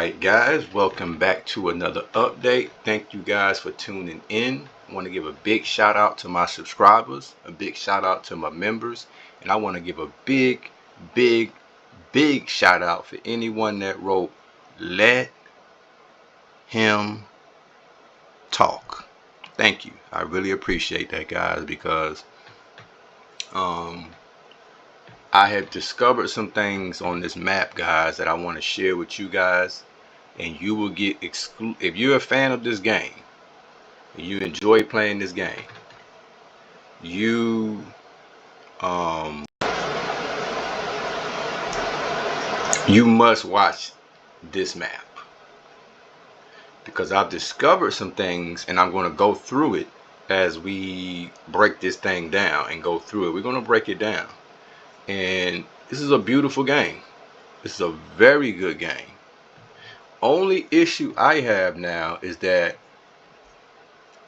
Alright guys, welcome back to another update. Thank you guys for tuning in. I want to give a big shout out to my subscribers, a big shout out to my members, and I want to give a big shout out for anyone that wrote "Let him talk." Thank you. I really appreciate that, guys, because I have discovered some things on this map, guys, that I want to share with you guys, and you will get if you're a fan of this game and you enjoy playing this game, you you must watch this map, because I've discovered some things and I'm going to go through it as we break this thing down and go through it. We're going to break it down, and this is a beautiful game. This is a very good game. Only issue I have now is that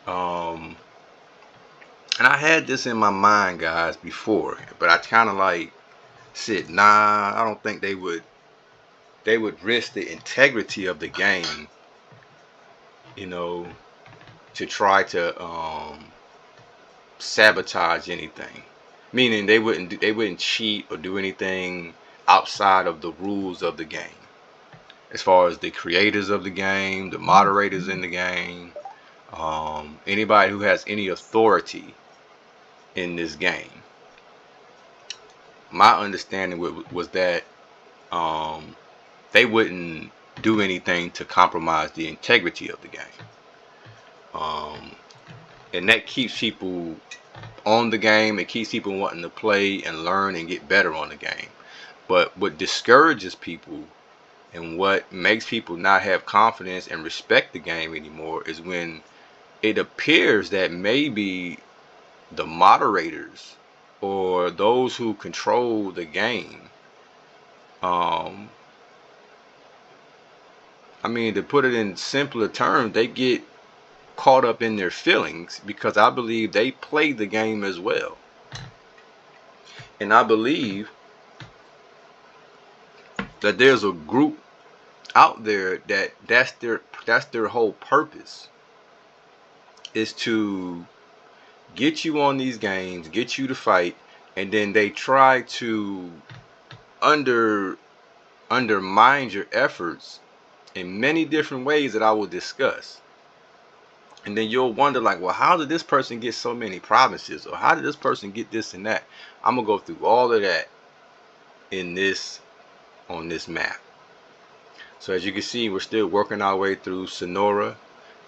and I had this in my mind, guys, before, but I kind of like said, nah, I don't think they would risk the integrity of the game, you know, to try to sabotage anything. Meaning they wouldn't cheat or do anything outside of the rules of the game. As far as the creators of the game, the moderators in the game, anybody who has any authority in this game. My understanding was that they wouldn't do anything to compromise the integrity of the game. And that keeps people on the game. It keeps people wanting to play and learn and get better on the game. But what discourages people and what makes people not have confidence and respect the game anymore is when it appears that maybe the moderators or those who control the game, I mean, to put it in simpler terms, they get caught up in their feelings, because I believe they play the game as well. And I believe that there's a group out there that's their whole purpose, is to get you on these games, get you to fight, and then they try to undermine your efforts in many different ways that I will discuss. And then you'll wonder, like, well, how did this person get so many provinces, or how did this person get this and that? I'm gonna go through all of that on this map. So as you can see, we're still working our way through Sonora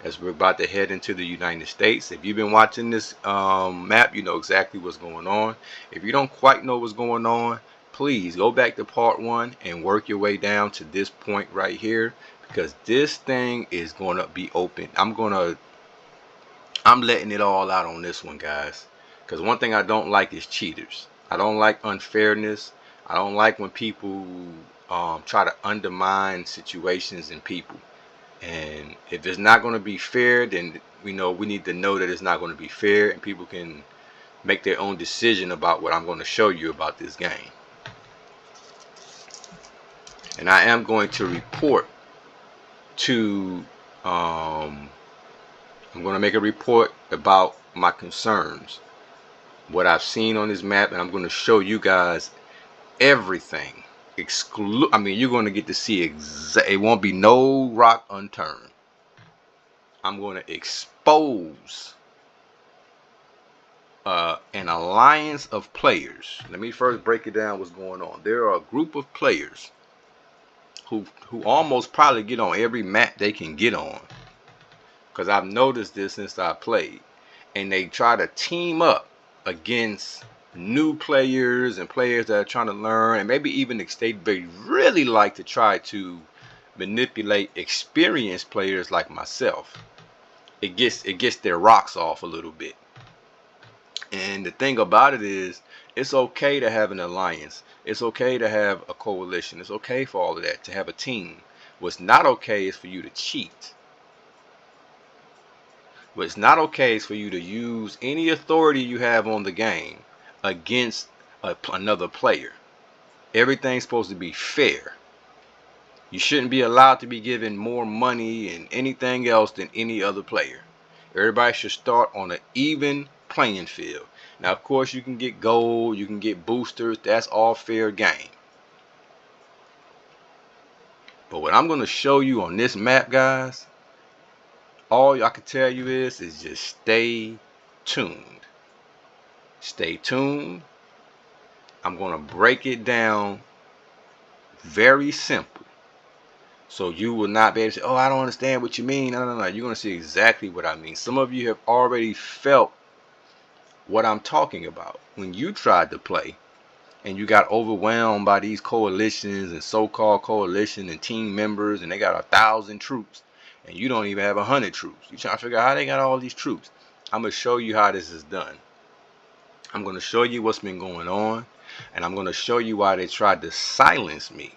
as we're about to head into the United States. If you've been watching this map, you know exactly what's going on. If you don't quite know what's going on, please go back to part 1 and work your way down to this point right here, because this thing is going to be open. I'm letting it all out on this one, guys, because one thing I don't like is cheaters. I don't like unfairness. I don't like when people try to undermine situations and people. And if it's not going to be fair, then we need to know that it's not going to be fair, and people can make their own decision about what I'm going to show you about this game. And I am going to report to I'm going to make a report about my concerns, what I've seen on this map, and I'm going to show you guys everything. I mean, you're going to get to see it won't be no rock unturned. I'm going to expose an alliance of players. Let me first break it down what's going on. There are a group of players who almost probably get on every map they can get on, because I've noticed this since I played, and they try to team up against new players and players that are trying to learn, and maybe even they really like to try to manipulate experienced players like myself. It gets their rocks off a little bit. And the thing about it is, it's okay to have an alliance. It's okay to have a coalition. It's okay for all of that, to have a team. What's not okay is for you to cheat. What's not okay is for you to use any authority you have on the game against another player. Everything's supposed to be fair. You shouldn't be allowed to be given more money and anything else than any other player. Everybody should start on an even playing field. Now, of course, you can get gold, you can get boosters. That's all fair game. But what I'm going to show you on this map, guys, all I can tell you is just stay tuned. Stay tuned. I'm going to break it down very simple. So you will not be able to say, oh, I don't understand what you mean. No. You're going to see exactly what I mean. Some of you have already felt what I'm talking about when you tried to play and you got overwhelmed by these coalitions and so-called coalition and team members, and they got 1,000 troops and you don't even have 100 troops. You're trying to figure out how they got all these troops. I'm going to show you how this is done. I'm going to show you what's been going on, and I'm going to show you why they tried to silence me,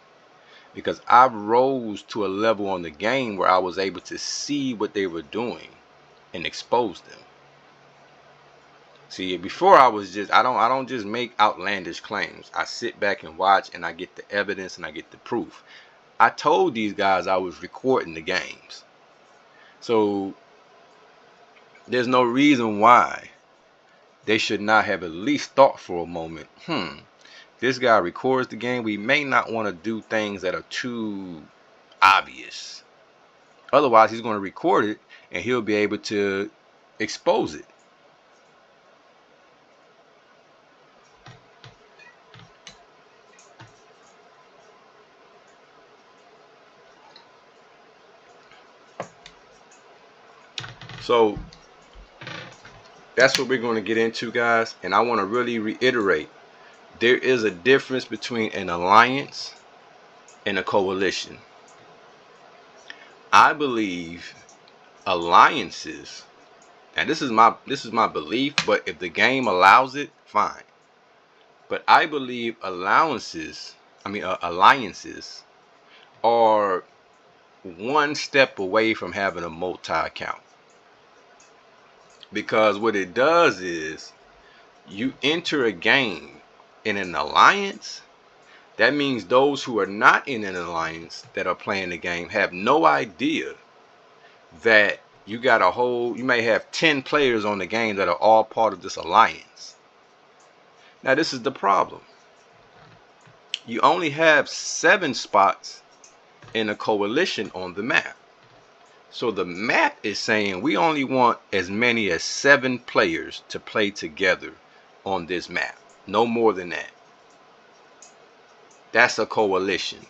because I rose to a level on the game where I was able to see what they were doing and expose them. See, before I was just, I don't just make outlandish claims. I sit back and watch, and I get the evidence and I get the proof. I told these guys I was recording the games. So there's no reason why they should not have at least thought for a moment, this guy records the game. We may not want to do things that are too obvious. Otherwise, he's going to record it and he'll be able to expose it. So that's what we're going to get into, guys. And I want to really reiterate, there is a difference between an alliance and a coalition. I believe alliances, and this is my belief, but if the game allows it, fine. But I believe alliances are one step away from having a multi-account. Because what it does is, you enter a game in an alliance, that means those who are not in an alliance that are playing the game have no idea that you may have 10 players on the game that are all part of this alliance. Now, this is the problem. You only have 7 spots in a coalition on the map. So the map is saying we only want as many as 7 players to play together on this map. No more than that. That's a coalition.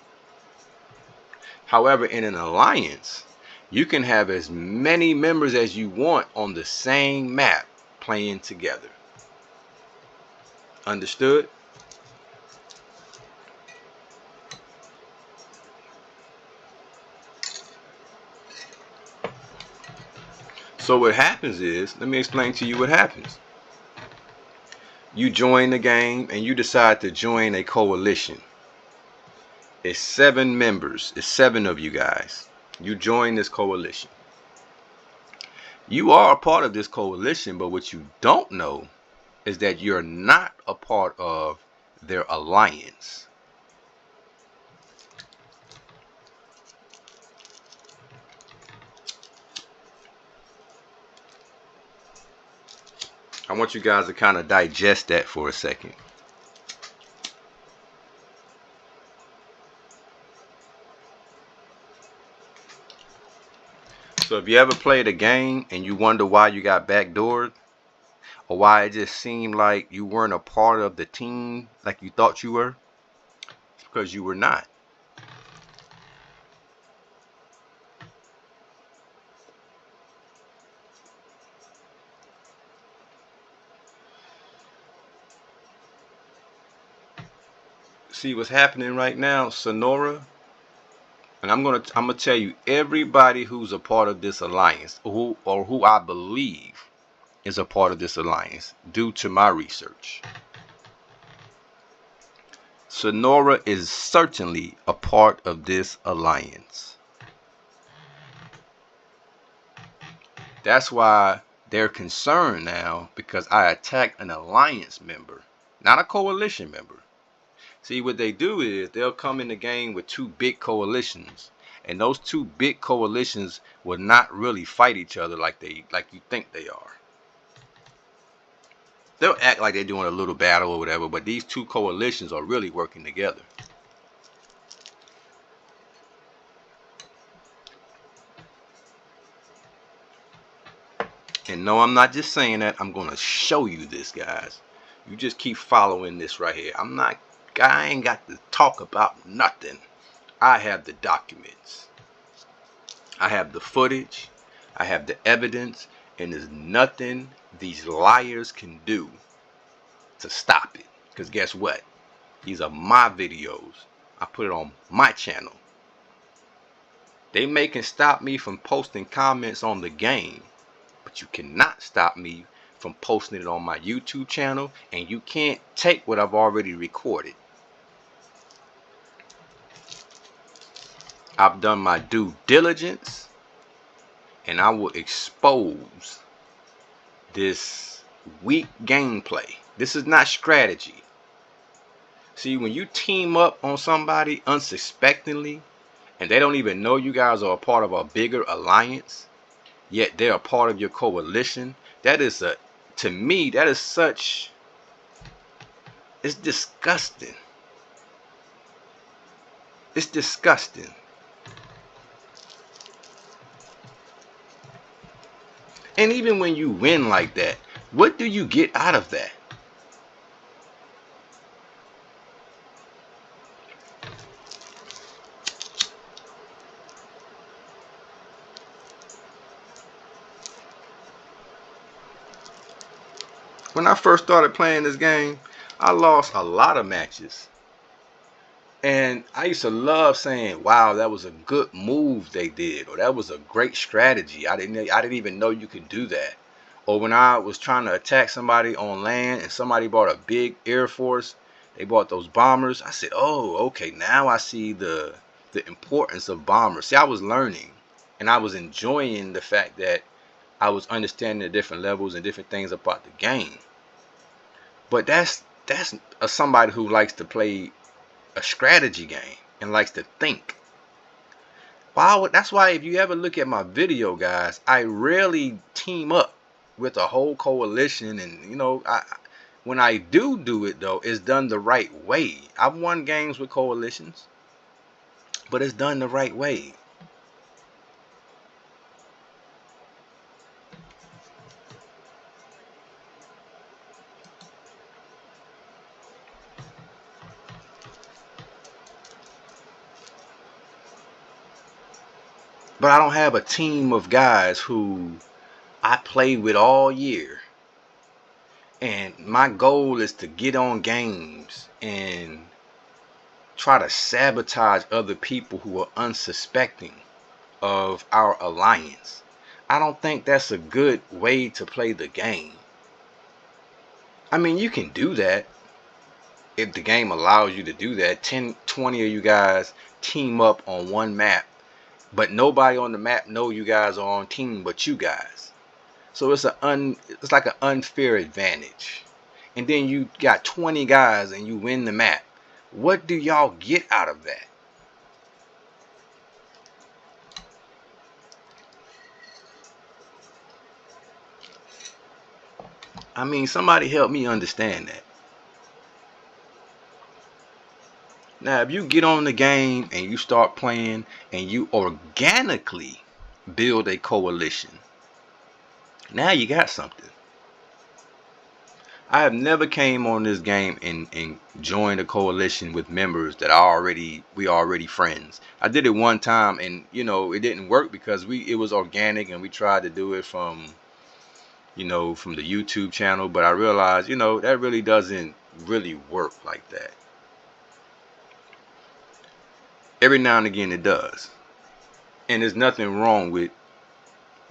However, in an alliance, you can have as many members as you want on the same map playing together. Understood? So what happens is, let me explain to you what happens. You join the game and you decide to join a coalition. It's 7 members. It's 7 of you guys. You join this coalition. You are a part of this coalition, but what you don't know is that you're not a part of their alliance. I want you guys to kind of digest that for a second. So if you ever played a game and you wonder why you got backdoored, or why it just seemed like you weren't a part of the team like you thought you were, it's because you were not. See what's happening right now, Sonora, and I'm gonna tell you everybody who's a part of this alliance, who I believe is a part of this alliance due to my research. Sonora is certainly a part of this alliance. That's why they're concerned now, because I attacked an alliance member, not a coalition member. See, what they do is they'll come in the game with two big coalitions, and those two big coalitions will not really fight each other like you think they are. They'll act like they're doing a little battle or whatever, but these two coalitions are really working together. And no, I'm not just saying that. I'm going to show you this, guys. You just keep following this right here. I ain't got to talk about nothing. I have the documents. I have the footage. I have the evidence. And there's nothing these liars can do to stop it. Because guess what? These are my videos. I put it on my channel. They can stop me from posting comments on the game, but you cannot stop me from posting it on my YouTube channel, and you can't take what I've already recorded. I've done my due diligence, and I will expose this weak gameplay. This is not strategy. See, when you team up on somebody unsuspectingly, and they don't even know you guys are a part of a bigger alliance, yet they're a part of your coalition, to me, that is such, it's disgusting. It's disgusting. And even when you win like that, what do you get out of that? When I first started playing this game, I lost a lot of matches. And I used to love saying, wow, that was a good move they did, or that was a great strategy. I didn't even know you could do that. Or when I was trying to attack somebody on land and somebody bought a big Air Force, they bought those bombers. I said, oh, okay, now I see the importance of bombers. See, I was learning, and I was enjoying the fact that I was understanding the different levels and different things about the game. But that's somebody who likes to play a strategy game and likes to think. That's why if you ever look at my video, guys, I rarely team up with a whole coalition. And when I do it though, it's done the right way. I've won games with coalitions, but it's done the right way. But I don't have a team of guys who I play with all year, and my goal is to get on games and try to sabotage other people who are unsuspecting of our alliance. I don't think that's a good way to play the game. I mean, you can do that if the game allows you to do that. 10, 20 of you guys team up on one map, but nobody on the map know you guys are on team but you guys. So it's like an unfair advantage. And then you got 20 guys and you win the map. What do y'all get out of that? I mean, somebody help me understand that. Now, if you get on the game and you start playing and you organically build a coalition, now you got something. I have never came on this game and joined a coalition with members that we already friends. I did it one time, and it didn't work because it was organic, and we tried to do it from from the YouTube channel, but I realized that really doesn't really work like that. Every now and again it does, and there's nothing wrong with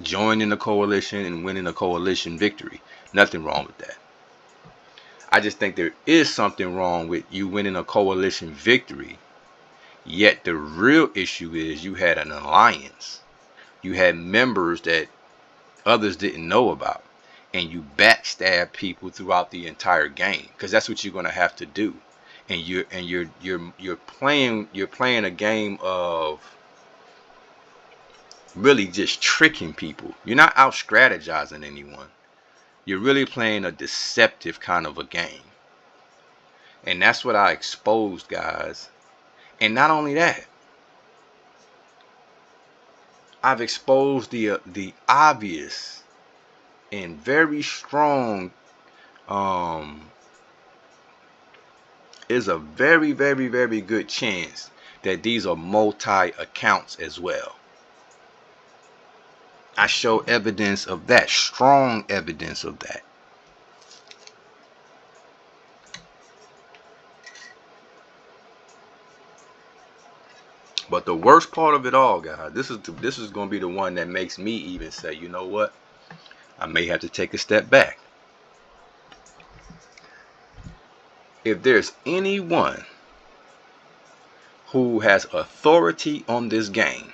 joining a coalition and winning a coalition victory. Nothing wrong with that. I just think there is something wrong with you winning a coalition victory, yet the real issue is you had an alliance. You had members that others didn't know about, and you backstab people throughout the entire game, because that's what you're going to have to do. and you're playing a game of really just tricking people. You're not out strategizing anyone. You're really playing a deceptive kind of a game. And that's what I exposed, guys. And not only that, I've exposed the obvious and very strong is a very, very, very good chance that these are multi accounts as well. I show evidence of that, strong evidence of that. But the worst part of it all, guys, this is going to be the one that makes me even say, you know what? I may have to take a step back. If there's anyone who has authority on this game,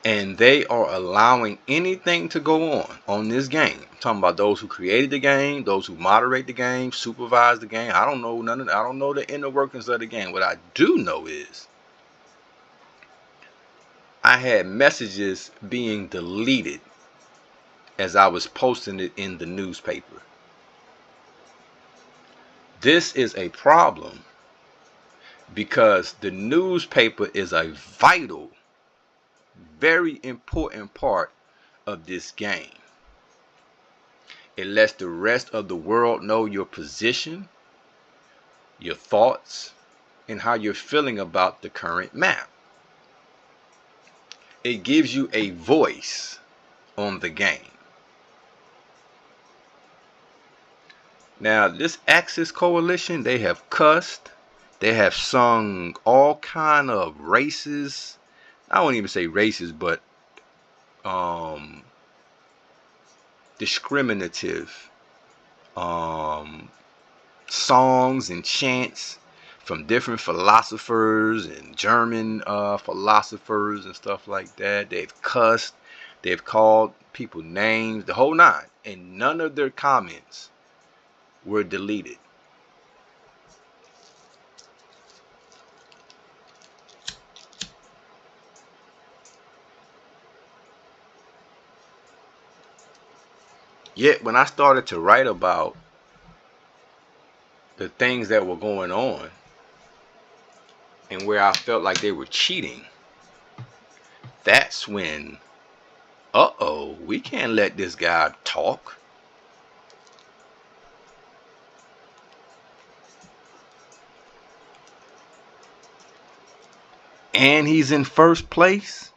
and they are allowing anything to go on this game. I'm talking about those who created the game, those who moderate the game, supervise the game. I don't know I don't know the inner workings of the game. What I do know is I had messages being deleted as I was posting it in the newspaper. This is a problem because the newspaper is a vital, very important part of this game. It lets the rest of the world know your position, your thoughts, and how you're feeling about the current map. It gives you a voice on the game. Now, this Axis coalition, they have cussed, they have sung all kind of races. I won't even say races, but discriminative songs and chants from different philosophers and German philosophers and stuff like that. They've cussed, they've called people names, the whole nine, and none of their comments were deleted. Yet when I started to write about the things that were going on and where I felt like they were cheating, that's when, we can't let this guy talk. And he's in first place.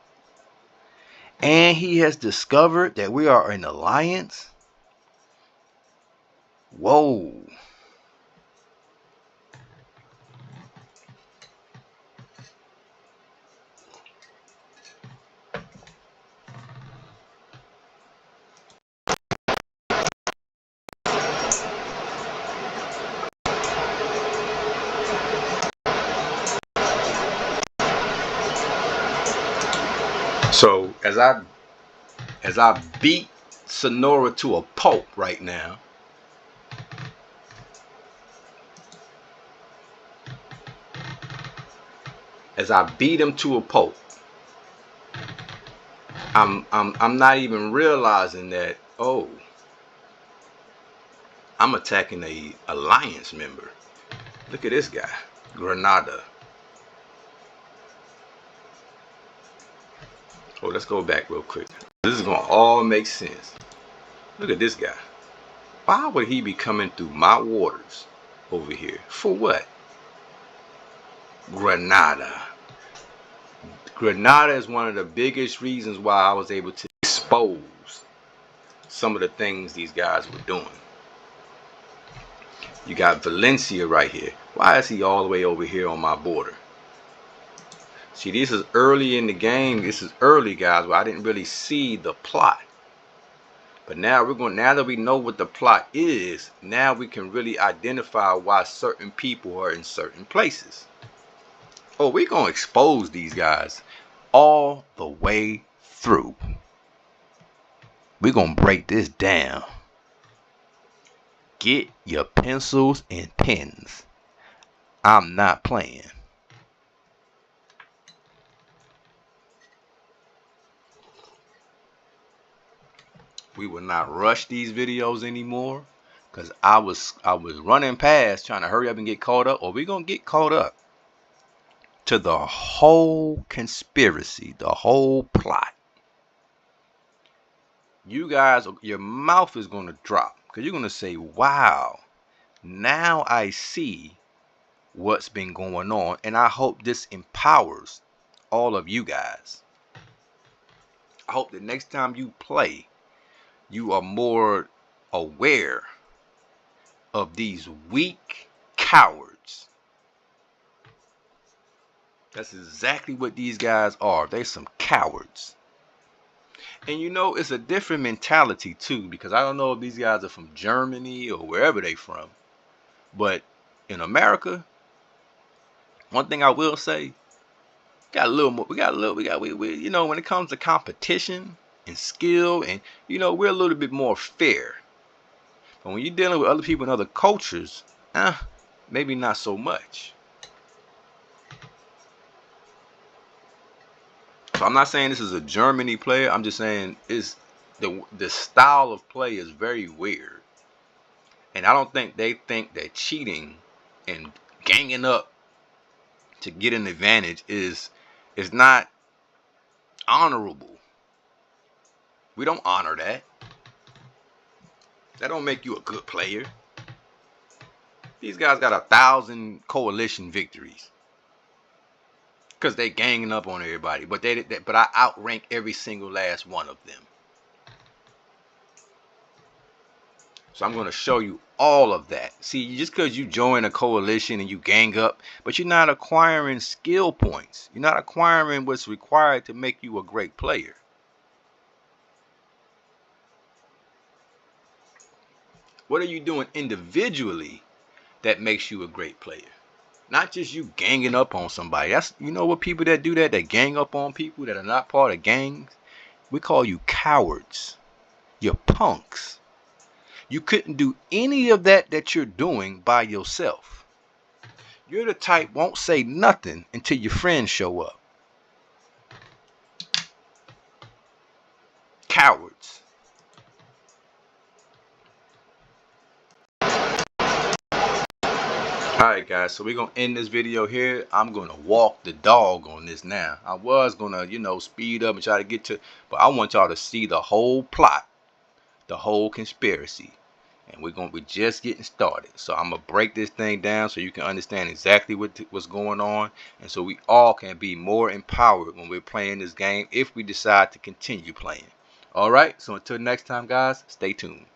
And he has discovered that we are an alliance. Whoa. So as I beat Sonora to a pulp right now, as I beat him to a pulp, I'm not even realizing that, I'm attacking a alliance member. Look at this guy, Granada. Let's go back real quick. This is gonna all make sense. Look at this guy. Why would he be coming through my waters over here? For what? Granada. Granada is one of the biggest reasons why I was able to expose some of the things these guys were doing. You got Valencia right here. Why is he all the way over here on my border? See, this is early in the game. This is early, guys, where I didn't really see the plot. But now now that we know what the plot is, now we can really identify why certain people are in certain places. We're going to expose these guys all the way through. We're going to break this down. get your pencils and pens. I'm not playing. We will not rush these videos anymore, because I was running past trying to hurry up and get caught up, or we're gonna get caught up to the whole conspiracy, the whole plot. You guys, your mouth is gonna drop, because you're gonna say, wow, now I see what's been going on, and I hope this empowers all of you guys. I hope the next time you play, you are more aware of these weak cowards. That's exactly what these guys are. They're some cowards. And you know, it's a different mentality too, because I don't know if these guys are from Germany or wherever they from, but in America, one thing I will say, got a little more, we you know, when it comes to competition and skill, and you know, we're a little bit more fair. But when you're dealing with other people in other cultures, maybe not so much. So I'm not saying this is a Germany player. I'm just saying is the style of play is very weird, and I don't think they think that cheating and ganging up to get an advantage is not honorable. We don't honor that. That don't make you a good player. These guys got 1,000 coalition victories because they ganging up on everybody, but but I outrank every single last one of them. So I'm going to show you all of that. See, just because you join a coalition and you gang up, but you're not acquiring skill points. You're not acquiring what's required to make you a great player. What are you doing individually that makes you a great player? Not just you ganging up on somebody. That's, you know what, people that do that, that gang up on people that are not part of gangs, we call you cowards. You're punks. You couldn't do any of that you're doing by yourself. You're the type won't say nothing until your friends show up. Cowards. Alright guys, so we're going to end this video here. I'm going to walk the dog on this now. I was going to, you know, speed up and try to get to, but I want y'all to see the whole plot, the whole conspiracy. And we're just getting started. So I'm going to break this thing down so you can understand exactly what's going on. And so we all can be more empowered when we're playing this game if we decide to continue playing. Alright, so until next time guys, stay tuned.